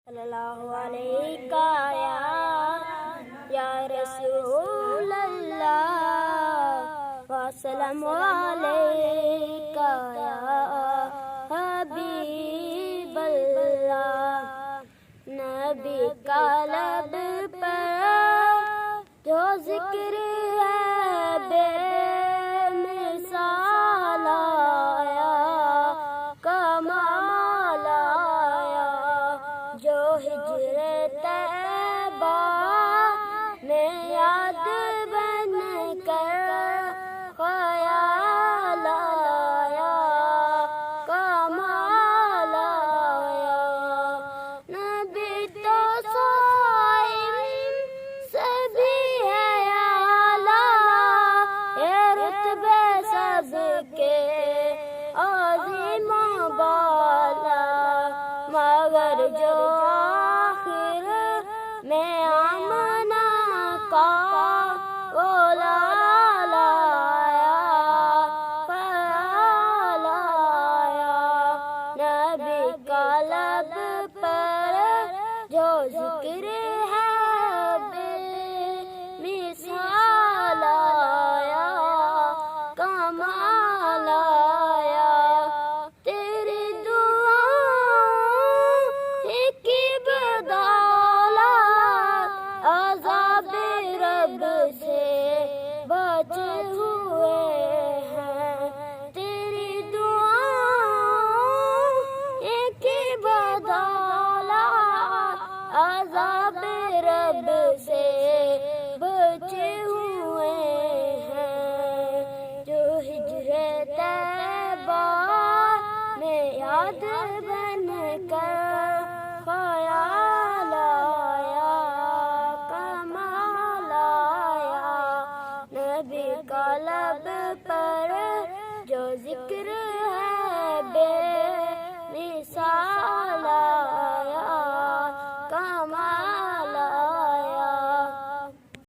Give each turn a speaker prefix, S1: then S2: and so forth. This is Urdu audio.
S1: صلی اللہ علیہ یا رسول اللہ وسلام علیکہ یا حبیب اللہ۔ نبی کا لب پر جو ذکر ہے بے مثال آیا، کمال آیا، جو ہجر طیبہ میں یاد بن کر خیال آیا، کمال آیا۔ نبی تو صائم سے بھی ہے اعلیٰ، یہ رتبے سب کے عظیم و بالا، مگر جو آخر میں آمنہ کا وہ لال آیا، خیال آیا۔ نبی کا لب پر جو ذکر ہے بے مثال آیا، کمال آیا۔ تیری کی بدولت عذاب رب سے بچے ہوئے ہیں، تیری کی بدولت عذاب رب سے بچے ہوئے ہیں، جو ہجر طیبہ میں یاد بن کر خیال آیا، کمال آیا۔ نبی کا لب پر جو ذکر